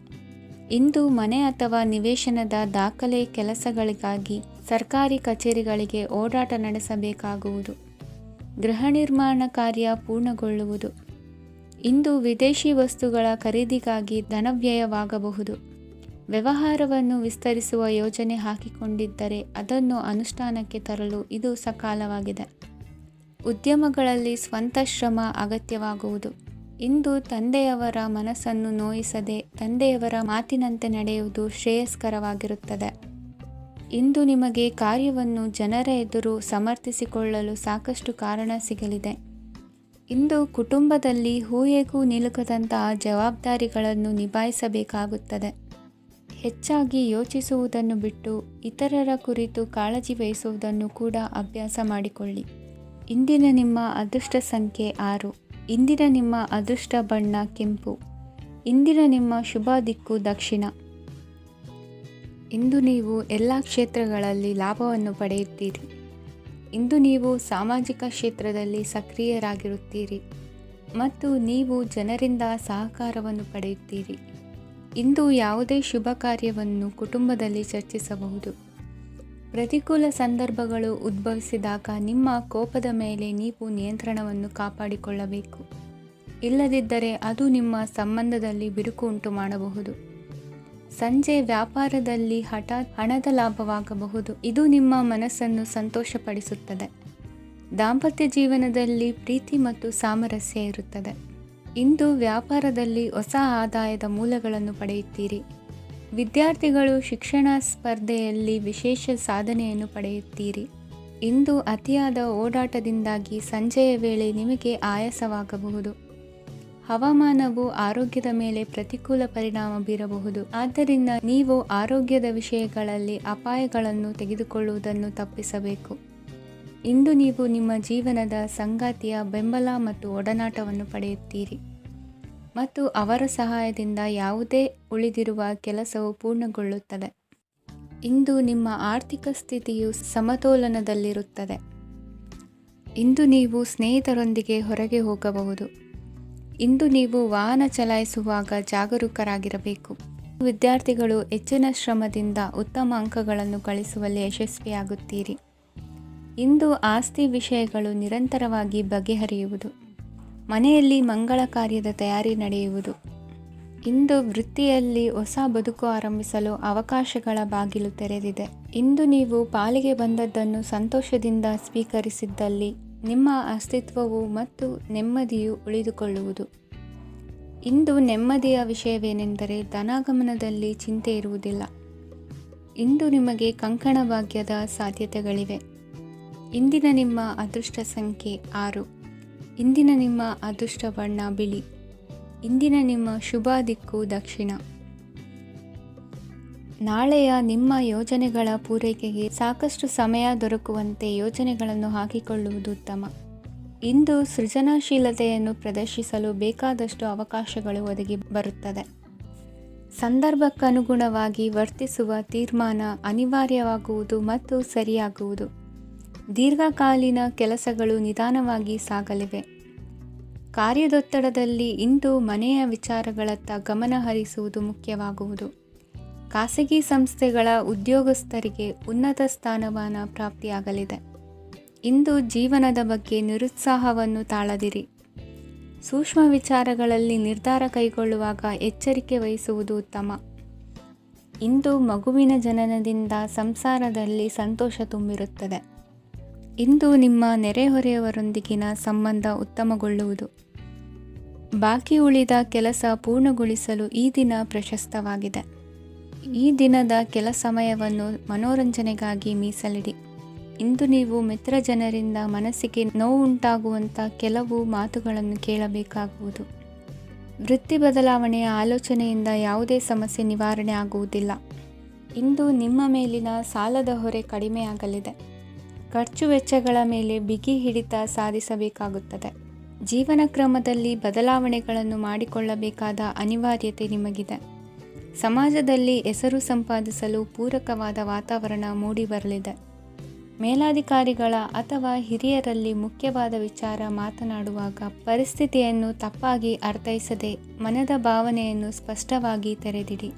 ಇಂದು ಮನೆ ಅಥವಾ ನಿವೇಶನದ ದಾಖಲೆ ಕೆಲಸಗಳಿಗಾಗಿ ಸರ್ಕಾರಿ ಕಚೇರಿಗಳಿಗೆ ಓಡಾಟ ನಡೆಸಬೇಕಾಗುವುದು. ಗೃಹ ನಿರ್ಮಾಣ ಕಾರ್ಯ ಪೂರ್ಣಗೊಳ್ಳುವುದು. ಇಂದು ವಿದೇಶಿ ವಸ್ತುಗಳ ಖರೀದಿಗಾಗಿ ಧನವ್ಯಯವಾಗಬಹುದು. ವ್ಯವಹಾರವನ್ನು ವಿಸ್ತರಿಸುವ ಯೋಜನೆ ಹಾಕಿಕೊಂಡಿದ್ದರೆ ಅದನ್ನು ಅನುಷ್ಠಾನಕ್ಕೆ ತರಲು ಇದು ಸಕಾಲವಾಗಿದೆ. ಉದ್ಯಮಗಳಲ್ಲಿ ಸ್ವಂತ ಶ್ರಮ ಅಗತ್ಯವಾಗುವುದು. ಇಂದು ತಂದೆಯವರ ಮನಸ್ಸನ್ನು ನೋಯಿಸದೆ ತಂದೆಯವರ ಮಾತಿನಂತೆ ನಡೆಯುವುದು ಶ್ರೇಯಸ್ಕರವಾಗಿರುತ್ತದೆ. ಇಂದು ನಿಮಗೆ ಕಾರ್ಯವನ್ನು ಜನರ ಎದುರು ಸಮರ್ಥಿಸಿಕೊಳ್ಳಲು ಸಾಕಷ್ಟು ಕಾರಣ ಸಿಗಲಿದೆ. ಇಂದು ಕುಟುಂಬದಲ್ಲಿ ಹೂಯೆಗೂ ನಿಲುಕದಂತಹ ಜವಾಬ್ದಾರಿಗಳನ್ನು ನಿಭಾಯಿಸಬೇಕಾಗುತ್ತದೆ. ಹೆಚ್ಚಾಗಿ ಯೋಚಿಸುವುದನ್ನು ಬಿಟ್ಟು ಇತರರ ಕುರಿತು ಕಾಳಜಿ ವಹಿಸುವುದನ್ನು ಕೂಡ ಅಭ್ಯಾಸ ಮಾಡಿಕೊಳ್ಳಿ. ಇಂದಿನ ನಿಮ್ಮ ಅದೃಷ್ಟ ಸಂಖ್ಯೆ 6. ಇಂದಿನ ನಿಮ್ಮ ಅದೃಷ್ಟ ಬಣ್ಣ ಕೆಂಪು. ಇಂದಿನ ನಿಮ್ಮ ಶುಭ ದಿಕ್ಕು ದಕ್ಷಿಣ. ಇಂದು ನೀವು ಎಲ್ಲ ಕ್ಷೇತ್ರಗಳಲ್ಲಿ ಲಾಭವನ್ನು ಪಡೆಯುತ್ತೀರಿ. ಇಂದು ನೀವು ಸಾಮಾಜಿಕ ಕ್ಷೇತ್ರದಲ್ಲಿ ಸಕ್ರಿಯರಾಗಿರುತ್ತೀರಿ ಮತ್ತು ನೀವು ಜನರಿಂದ ಸಹಕಾರವನ್ನು ಪಡೆಯುತ್ತೀರಿ. ಇಂದು ಯಾವುದೇ ಶುಭ ಕಾರ್ಯವನ್ನು ಕುಟುಂಬದಲ್ಲಿ ಚರ್ಚಿಸಬಹುದು. ಪ್ರತಿಕೂಲ ಸಂದರ್ಭಗಳು ಉದ್ಭವಿಸಿದಾಗ ನಿಮ್ಮ ಕೋಪದ ಮೇಲೆ ನೀವು ನಿಯಂತ್ರಣವನ್ನು ಕಾಪಾಡಿಕೊಳ್ಳಬೇಕು. ಇಲ್ಲದಿದ್ದರೆ ಅದು ನಿಮ್ಮ ಸಂಬಂಧದಲ್ಲಿ ಬಿರುಕು ಉಂಟು ಮಾಡಬಹುದು. ಸಂಜೆ ವ್ಯಾಪಾರದಲ್ಲಿ ಹಠಾತ್ ಹಣದ ಲಾಭವಾಗಬಹುದು. ಇದು ನಿಮ್ಮ ಮನಸ್ಸನ್ನು ಸಂತೋಷಪಡಿಸುತ್ತದೆ. ದಾಂಪತ್ಯ ಜೀವನದಲ್ಲಿ ಪ್ರೀತಿ ಮತ್ತು ಸಾಮರಸ್ಯ ಇರುತ್ತದೆ. ಇಂದು ವ್ಯಾಪಾರದಲ್ಲಿ ಹೊಸ ಆದಾಯದ ಮೂಲಗಳನ್ನು ಪಡೆಯುತ್ತೀರಿ. ವಿದ್ಯಾರ್ಥಿಗಳು ಶಿಕ್ಷಣ ಸ್ಪರ್ಧೆಯಲ್ಲಿ ವಿಶೇಷ ಸಾಧನೆಯನ್ನು ಪಡೆಯುತ್ತೀರಿ. ಇಂದು ಅತಿಯಾದ ಓಡಾಟದಿಂದಾಗಿ ಸಂಜೆಯ ವೇಳೆ ನಿಮಗೆ ಆಯಾಸವಾಗಬಹುದು. ಹವಾಮಾನವು ಆರೋಗ್ಯದ ಮೇಲೆ ಪ್ರತಿಕೂಲ ಪರಿಣಾಮ ಬೀರಬಹುದು. ಆದ್ದರಿಂದ ನೀವು ಆರೋಗ್ಯದ ವಿಷಯಗಳಲ್ಲಿ ಅಪಾಯಗಳನ್ನು ತೆಗೆದುಕೊಳ್ಳುವುದನ್ನು ತಪ್ಪಿಸಬೇಕು. ಇಂದು ನೀವು ನಿಮ್ಮ ಜೀವನದ ಸಂಗಾತಿಯ ಬೆಂಬಲ ಮತ್ತು ಒಡನಾಟವನ್ನು ಪಡೆಯುತ್ತೀರಿ ಮತ್ತು ಅವರ ಸಹಾಯದಿಂದ ಯಾವುದೇ ಉಳಿದಿರುವ ಕೆಲಸವು ಪೂರ್ಣಗೊಳ್ಳುತ್ತದೆ. ಇಂದು ನಿಮ್ಮ ಆರ್ಥಿಕ ಸ್ಥಿತಿಯು ಸಮತೋಲನದಲ್ಲಿರುತ್ತದೆ. ಇಂದು ನೀವು ಸ್ನೇಹಿತರೊಂದಿಗೆ ಹೊರಗೆ ಹೋಗಬಹುದು. ಇಂದು ನೀವು ವಾಹನ ಚಲಾಯಿಸುವಾಗ ಜಾಗರೂಕರಾಗಿರಬೇಕು. ವಿದ್ಯಾರ್ಥಿಗಳು ಹೆಚ್ಚಿನ ಶ್ರಮದಿಂದ ಉತ್ತಮ ಅಂಕಗಳನ್ನು ಗಳಿಸುವಲ್ಲಿ ಯಶಸ್ವಿಯಾಗುತ್ತೀರಿ. ಇಂದು ಆಸ್ತಿ ವಿಷಯಗಳು ನಿರಂತರವಾಗಿ ಬಗೆಹರಿಯುವುದು. ಮನೆಯಲ್ಲಿ ಮಂಗಳ ಕಾರ್ಯದ ತಯಾರಿ ನಡೆಯುವುದು. ಇಂದು ವೃತ್ತಿಯಲ್ಲಿ ಹೊಸ ಬದುಕು ಆರಂಭಿಸಲು ಅವಕಾಶಗಳ ಬಾಗಿಲು ತೆರೆದಿದೆ. ಇಂದು ನೀವು ಪಾಲಿಗೆ ಬಂದದ್ದನ್ನು ಸಂತೋಷದಿಂದ ಸ್ವೀಕರಿಸಿದ್ದಲ್ಲಿ ನಿಮ್ಮ ಅಸ್ತಿತ್ವವು ಮತ್ತು ನೆಮ್ಮದಿಯು ಉಳಿದುಕೊಳ್ಳುವುದು. ಇಂದು ನೆಮ್ಮದಿಯ ವಿಷಯವೇನೆಂದರೆ ಧನಾಗಮನದಲ್ಲಿ ಚಿಂತೆ ಇರುವುದಿಲ್ಲ. ಇಂದು ನಿಮಗೆ ಕಂಕಣ ಭಾಗ್ಯದ ಸಾಧ್ಯತೆಗಳಿವೆ. ಇಂದಿನ ನಿಮ್ಮ ಅದೃಷ್ಟ ಸಂಖ್ಯೆ 6. ಇಂದಿನ ನಿಮ್ಮ ಅದೃಷ್ಟ ಬಣ್ಣ ಬಿಳಿ. ಇಂದಿನ ನಿಮ್ಮ ಶುಭ ದಿಕ್ಕು ದಕ್ಷಿಣ. ನಾಳೆಯ ನಿಮ್ಮ ಯೋಜನೆಗಳ ಪೂರೈಕೆಗೆ ಸಾಕಷ್ಟು ಸಮಯ ದೊರಕುವಂತೆ ಯೋಜನೆಗಳನ್ನು ಹಾಕಿಕೊಳ್ಳುವುದು ಉತ್ತಮ. ಇಂದು ಸೃಜನಶೀಲತೆಯನ್ನು ಪ್ರದರ್ಶಿಸಲು ಬೇಕಾದಷ್ಟು ಅವಕಾಶಗಳು ಒದಗಿ ಬರುತ್ತದೆ. ಸಂದರ್ಭಕ್ಕನುಗುಣವಾಗಿ ವರ್ತಿಸುವ ತೀರ್ಮಾನ ಅನಿವಾರ್ಯವಾಗುವುದು ಮತ್ತು ಸರಿಯಾಗುವುದು. ದೀರ್ಘಕಾಲೀನ ಕೆಲಸಗಳು ನಿಧಾನವಾಗಿ ಸಾಗಲಿವೆ. ಕಾರ್ಯದೊತ್ತಡದಲ್ಲಿ ಇಂದು ಮನೆಯ ವಿಚಾರಗಳತ್ತ ಗಮನ ಹರಿಸುವುದು ಮುಖ್ಯವಾಗುವುದು. ಖಾಸಗಿ ಸಂಸ್ಥೆಗಳ ಉದ್ಯೋಗಸ್ಥರಿಗೆ ಉನ್ನತ ಸ್ಥಾನಮಾನ ಪ್ರಾಪ್ತಿಯಾಗಲಿದೆ. ಇಂದು ಜೀವನದ ಬಗ್ಗೆ ನಿರುತ್ಸಾಹವನ್ನು ತಾಳದಿರಿ. ಸೂಕ್ಷ್ಮ ವಿಚಾರಗಳಲ್ಲಿ ನಿರ್ಧಾರ ಕೈಗೊಳ್ಳುವಾಗ ಎಚ್ಚರಿಕೆ ವಹಿಸುವುದು ಉತ್ತಮ. ಇಂದು ಮಗುವಿನ ಜನನದಿಂದ ಸಂಸಾರದಲ್ಲಿ ಸಂತೋಷ ತುಂಬಿರುತ್ತದೆ. ಇಂದು ನಿಮ್ಮ ನೆರೆಹೊರೆಯವರೊಂದಿಗಿನ ಸಂಬಂಧ ಉತ್ತಮಗೊಳ್ಳುವುದು. ಬಾಕಿ ಉಳಿದ ಕೆಲಸ ಪೂರ್ಣಗೊಳಿಸಲು ಈ ದಿನ ಪ್ರಶಸ್ತವಾಗಿದೆ. ಈ ದಿನದ ಕೆಲ ಸಮಯವನ್ನು ಮನೋರಂಜನೆಗಾಗಿ ಮೀಸಲಿಡಿ. ಇಂದು ನೀವು ಮಿತ್ರ ಜನರಿಂದ ಮನಸ್ಸಿಗೆ ನೋವುಂಟಾಗುವಂಥ ಕೆಲವು ಮಾತುಗಳನ್ನು ಕೇಳಬೇಕಾಗುವುದು. ವೃತ್ತಿ ಬದಲಾವಣೆಯ ಆಲೋಚನೆಯಿಂದ ಯಾವುದೇ ಸಮಸ್ಯೆ ನಿವಾರಣೆ ಆಗುವುದಿಲ್ಲ. ಇಂದು ನಿಮ್ಮ ಮೇಲಿನ ಸಾಲದ ಹೊರೆ ಕಡಿಮೆಯಾಗಲಿದೆ. ಖರ್ಚು ವೆಚ್ಚಗಳ ಮೇಲೆ ಬಿಗಿ ಹಿಡಿತ ಸಾಧಿಸಬೇಕಾಗುತ್ತದೆ. ಜೀವನ ಕ್ರಮದಲ್ಲಿ ಬದಲಾವಣೆಗಳನ್ನು ಮಾಡಿಕೊಳ್ಳಬೇಕಾದ ಅನಿವಾರ್ಯತೆ ನಿಮಗಿದೆ. ಸಮಾಜದಲ್ಲಿ ಹೆಸರು ಸಂಪಾದಿಸಲು ಪೂರಕವಾದ ವಾತಾವರಣ ಮೂಡಿಬರಲಿದೆ. ಮೇಲಾಧಿಕಾರಿಗಳ ಅಥವಾ ಹಿರಿಯರಲ್ಲಿ ಮುಖ್ಯವಾದ ವಿಚಾರ ಮಾತನಾಡುವಾಗ ಪರಿಸ್ಥಿತಿಯನ್ನು ತಪ್ಪಾಗಿ ಅರ್ಥೈಸದೆ ಮನದ ಭಾವನೆಯನ್ನು ಸ್ಪಷ್ಟವಾಗಿ ತೆರೆದಿಡಿ.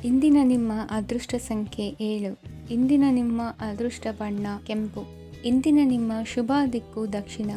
ಇಂದಿನ ನಿಮ್ಮ ಅದೃಷ್ಟ ಸಂಖ್ಯೆ 7. ಇಂದಿನ ನಿಮ್ಮ ಅದೃಷ್ಟ ಬಣ್ಣ ಕೆಂಪು. ಇಂದಿನ ನಿಮ್ಮ ಶುಭ ದಿಕ್ಕು ದಕ್ಷಿಣ.